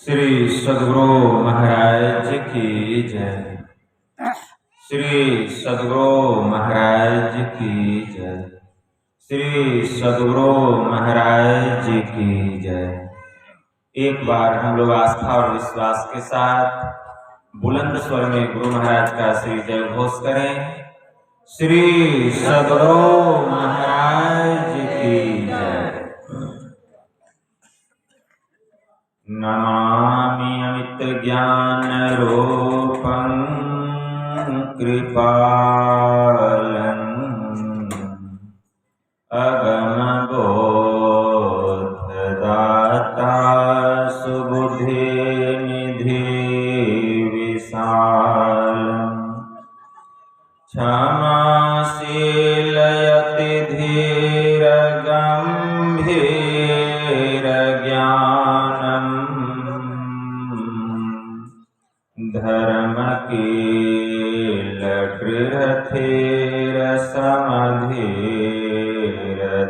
श्री सद्गुरु महाराज की जय। श्री सद्गुरु महाराज की जय। श्री सद्गुरु महाराज की जय। एक बार हम लोग आस्था और विश्वास के साथ बुलंद स्वर में गुरु महाराज का श्री जय घोष करें। श्री सद्गुरु महाराज की जय। नमामि अमित ज्ञान रूपं कृपालं अगम बोध दाता सुबुद्धि निधि विशालम् क्षमाशील यति धीर गंभीर ज्ञानम् धर्म कील दृढ़ समधीर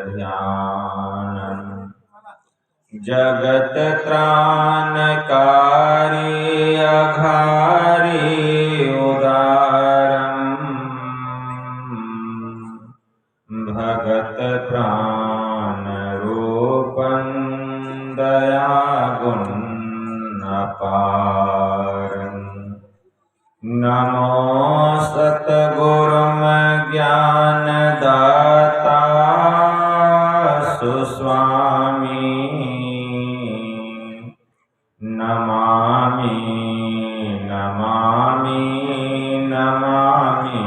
ध्यानम् जगत त्राणकारी अघारी उदारम् भगत प्राण रूपं दयागुण अपारम् नमो सतगुरुम ज्ञान दाता सुस्वामी नमामि नमामि नमामि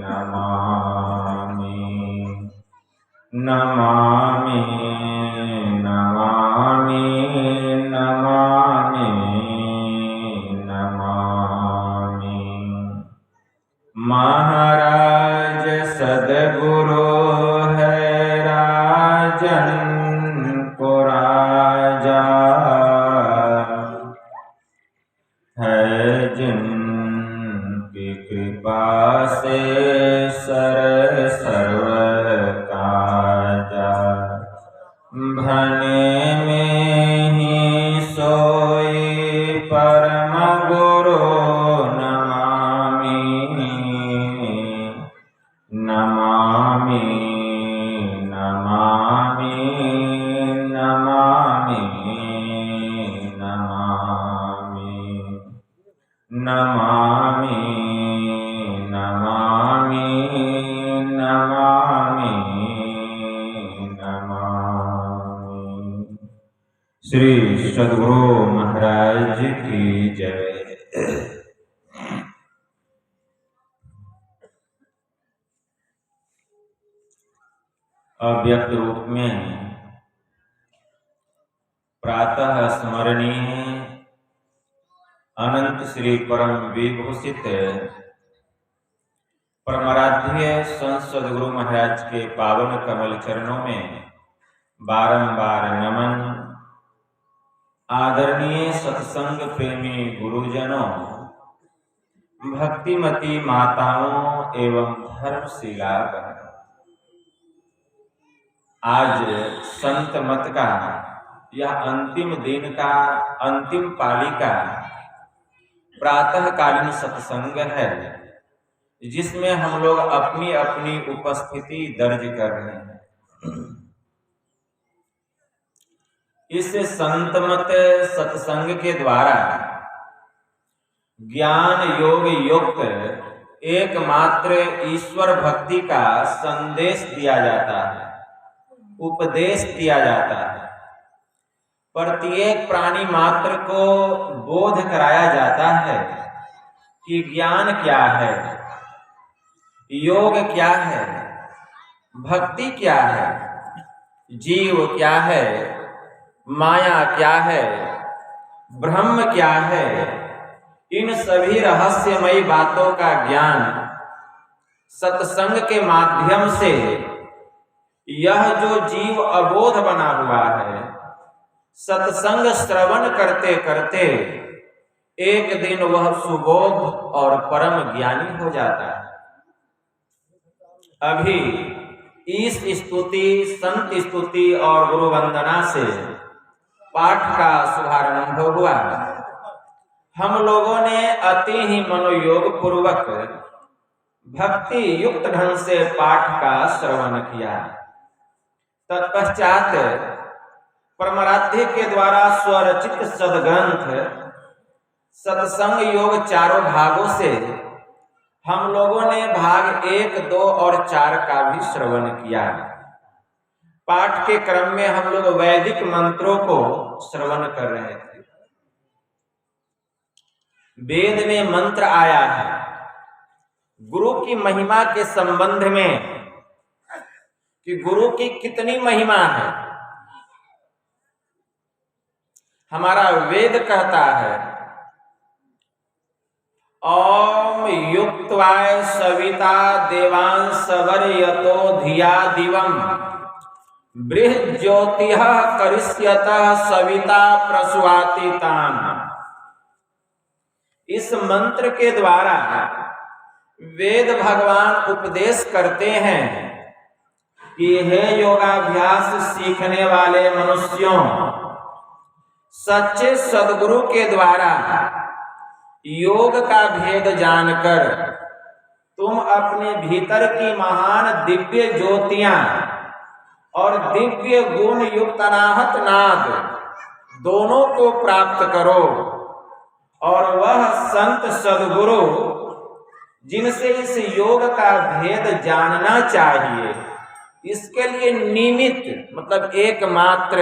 नमामि नमामि नमामि नमामि नमामि। महाराज सद्गुरु है राजन को राजा है जिनकी कृपा से सर्व काजा भने में ही सोई परम गुरु नमामि नमामि नमामि नमामि नमामि नमामि नमामि नमामि नमामि। श्री सद्गुरु महाराज की जय। अव्यक्त रूप में प्रातः स्मरणीय अनंत श्री परम विभूषित परमाराध्य संत सद्गुरु महाराज के पावन कमल चरणों में बारंबार नमन। आदरणीय सत्संग प्रेमी गुरुजनों, भक्तिमती माताओं एवं धर्मशिला बहनों, आज संत मत का यह अंतिम दिन का अंतिम पाली का प्रातःकालीन सत्संग है, जिसमें हम लोग अपनी अपनी उपस्थिति दर्ज कर रहे हैं। इस संत मत सत्संग के द्वारा ज्ञान योग युक्त एकमात्र ईश्वर भक्ति का संदेश दिया जाता है, उपदेश दिया जाता है। प्रत्येक प्राणी मात्र को बोध कराया जाता है कि ज्ञान क्या है, योग क्या है, भक्ति क्या है, जीव क्या है, माया क्या है, ब्रह्म क्या है। इन सभी रहस्यमयी बातों का ज्ञान सत्संग के माध्यम से यह जो जीव अबोध बना हुआ है, सत्संग श्रवण करते करते एक दिन वह सुबोध और परम ज्ञानी हो जाता है। अभी इस स्तुति, संत स्तुति और गुरु वंदना से पाठ का शुभारंभ हुआ। हम लोगों ने अति ही मनोयोग पूर्वक भक्ति युक्त ढंग से पाठ का श्रवण किया। तत्पश्चात परमाराध्य के द्वारा स्वरचित सदग्रंथ सत्संग योग चारों भागों से हम लोगों ने भाग 1, 2 और 4 का भी श्रवण किया। पाठ के क्रम में हम लोग वैदिक मंत्रों को श्रवण कर रहे थे। वेद में मंत्र आया है गुरु की महिमा के संबंध में कि गुरु की कितनी महिमा है। हमारा वेद कहता है ओम युक्त्वाय सविता देवांसवर्यतो धिया दिवम बृहज्योतिः करिष्यतः सविता प्रसूआति ताम। इस मंत्र के द्वारा वेद भगवान उपदेश करते हैं कि हे योगाभ्यास सीखने वाले मनुष्यों, सच्चे सद्गुरु के द्वारा योग का भेद जानकर तुम अपने भीतर की महान दिव्य ज्योतियां और दिव्य गुण युक्त अनाहत नाद दोनों को प्राप्त करो। और वह संत सद्गुरु जिनसे इस योग का भेद जानना चाहिए, इसके लिए निमित्त मतलब एकमात्र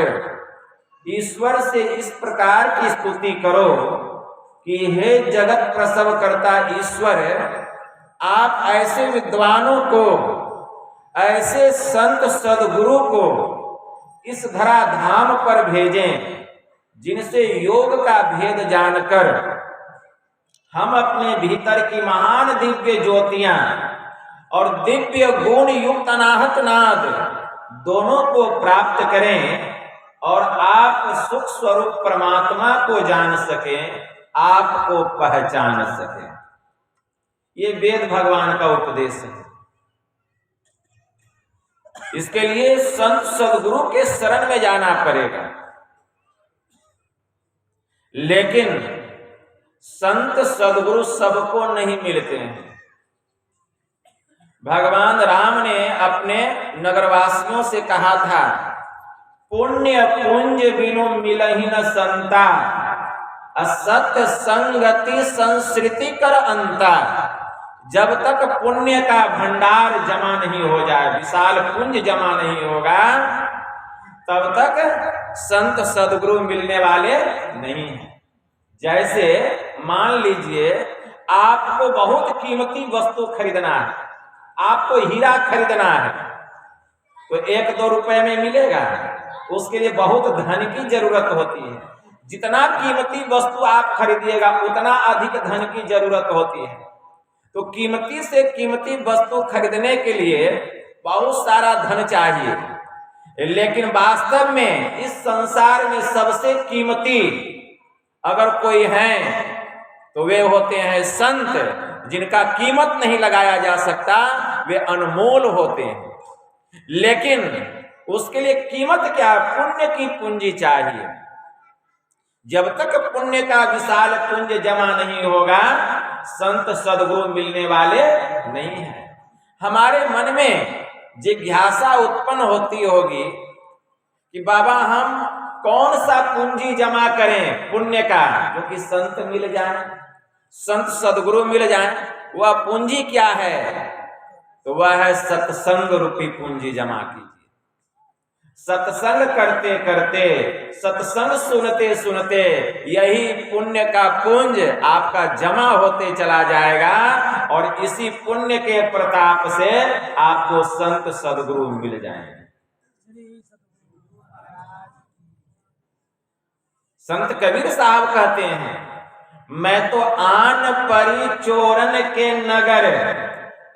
ईश्वर से इस प्रकार की स्तुति करो कि हे जगत प्रसव करता ईश्वर, आप ऐसे विद्वानों को, ऐसे संत सद्गुरु को इस धरा धाम पर भेजें जिनसे योग का भेद जानकर हम अपने भीतर की महान दिव्य ज्योतियां और दिव्य गुण युक्त अनाहत नाद दोनों को प्राप्त करें और आप सुख स्वरूप परमात्मा को जान सकें, आपको पहचान सकें। ये वेद भगवान का उपदेश है। इसके लिए संत सद्गुरु के शरण में जाना पड़ेगा। लेकिन संत सद्गुरु सबको नहीं मिलते हैं। भगवान राम ने अपने नगरवासियों से कहा था, पुण्य पुंज बिनु मिलहि न संता, असत संगति संस्कृति कर अंता। जब तक पुण्य का भंडार जमा नहीं हो जाए, विशाल पुंज जमा नहीं होगा, तब तक संत सद्गुरु मिलने वाले नहीं हैं। जैसे मान लीजिए आपको बहुत कीमती वस्तु खरीदना है, आपको हीरा खरीदना है, तो 1-2 रुपए में मिलेगा? उसके लिए बहुत धन की जरूरत होती है। जितना कीमती वस्तु आप खरीदिएगा उतना अधिक धन की जरूरत होती है। तो कीमती से कीमती वस्तु खरीदने के लिए बहुत सारा धन चाहिए। लेकिन वास्तव में इस संसार में सबसे कीमती अगर कोई है तो वे होते हैं संत, जिनका कीमत नहीं लगाया जा सकता, वे अनमोल होते हैं। लेकिन उसके लिए कीमत क्या? पुण्य की पूंजी चाहिए। जब तक पुण्य का विशाल पुंज जमा नहीं होगा, संत सद्गुरु मिलने वाले नहीं है। हमारे मन में जिज्ञासा उत्पन्न होती होगी कि बाबा हम कौन सा पूंजी जमा करें पुण्य का, जो कि संत मिल जाए, संत सद्गुरु मिल जाए। वह पूंजी क्या है? तो वह है सत्संग रूपी पूंजी जमा कीजिए। सत्संग करते करते, सत्संग सुनते सुनते यही पुण्य का पुंज आपका जमा होते चला जाएगा और इसी पुण्य के प्रताप से आपको संत सद्गुरु मिल जाएंगे। संत कबीर साहब कहते हैं, मैं तो आन परी चोरन के नगर,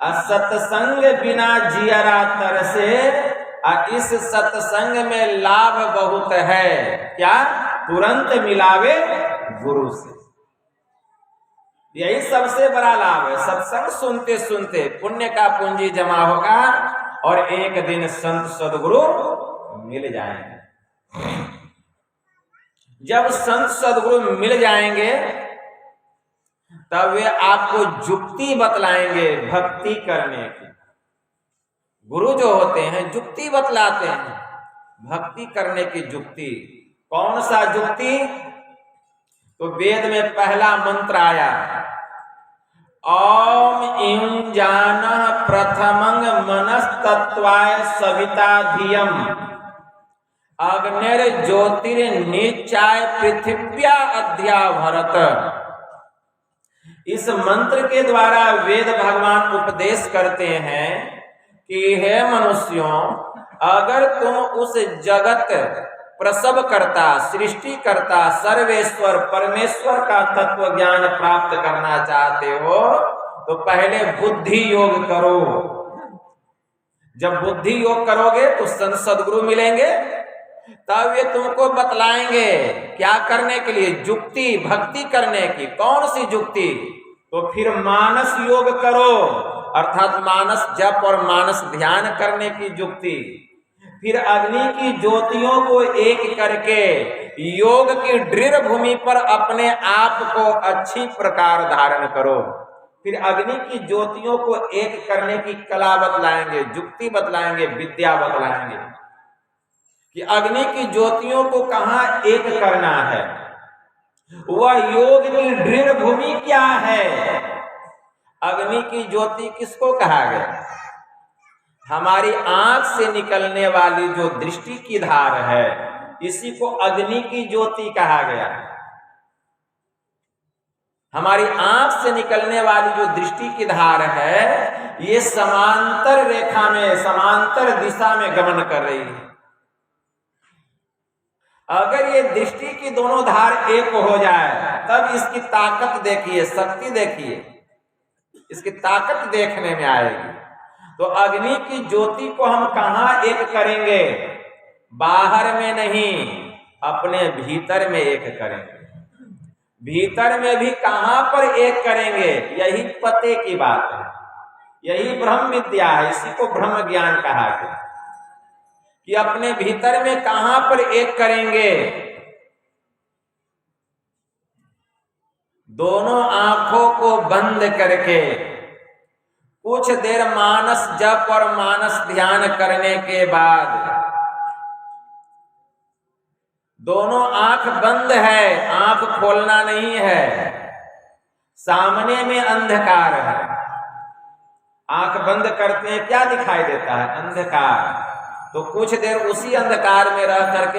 असत्संग बिना जियरा तरसे, इस सत्संग में लाभ बहुत है, क्या? तुरंत मिलावे गुरु से। यही सबसे बड़ा लाभ है। सत्संग सुनते सुनते पुण्य का पूंजी जमा होगा और एक दिन संत सद्गुरु मिल जाएंगे। जब संत सदगुरु मिल जाएंगे तब वे आपको जुक्ति बतलाएंगे भक्ति करने की। गुरु जो होते हैं जुक्ति बतलाते हैं, भक्ति करने की जुक्ति। कौन सा जुक्ति? तो वेद में पहला मंत्र आया, ओम ईं जानः प्रथमं मनस्तत्वाय सविता धियम अग्निर्ज्योतिर्निचाय पृथिव्या अध्याभरत। इस मंत्र के द्वारा वेद भगवान उपदेश करते हैं कि हे मनुष्यों, अगर तुम उस जगत प्रसव करता, सृष्टि करता, सर्वेश्वर परमेश्वर का तत्व ज्ञान प्राप्त करना चाहते हो तो पहले बुद्धि योग करो। जब बुद्धि योग करोगे तो संत सदगुरु मिलेंगे, तब ये तुमको बतलाएंगे क्या करने के लिए, जुक्ति भक्ति करने की। कौन सी जुक्ति? तो फिर मानस योग करो, अर्थात मानस जप और मानस ध्यान करने की जुक्ति। फिर अग्नि की ज्योतियों को एक करके योग की दृढ़ भूमि पर अपने आप को अच्छी प्रकार धारण करो। फिर अग्नि की ज्योतियों को एक करने की कला बतलाएंगे, जुक्ति बतलाएंगे, विद्या बतलाएंगे कि अग्नि की ज्योतियों को कहाँ एक करना है। वह योग की दृढ़ भूमि क्या है? अग्नि की ज्योति किसको कहा गया? हमारी आंख से निकलने वाली जो दृष्टि की धार है, इसी को अग्नि की ज्योति कहा गया। हमारी आंख से निकलने वाली जो दृष्टि की धार है, ये समांतर रेखा में, समांतर दिशा में गमन कर रही है। अगर ये दृष्टि की दोनों धार एक हो जाए तब इसकी ताकत देखिए, शक्ति देखिए, इसकी ताकत देखने में आएगी। तो अग्नि की ज्योति को हम कहाँ एक करेंगे? बाहर में नहीं, अपने भीतर में एक करेंगे। भीतर में भी कहाँ पर एक करेंगे? यही पते की बात है, यही ब्रह्म विद्या है, इसी को ब्रह्म ज्ञान कहा गया कि अपने भीतर में कहाँ पर एक करेंगे। दोनों आंखों को बंद करके कुछ देर मानस जप और मानस ध्यान करने के बाद, दोनों आंख बंद है, आंख खोलना नहीं है, सामने में अंधकार है। आंख बंद करते हैं, क्या दिखाई देता है? अंधकार। तो कुछ देर उसी अंधकार में रह करके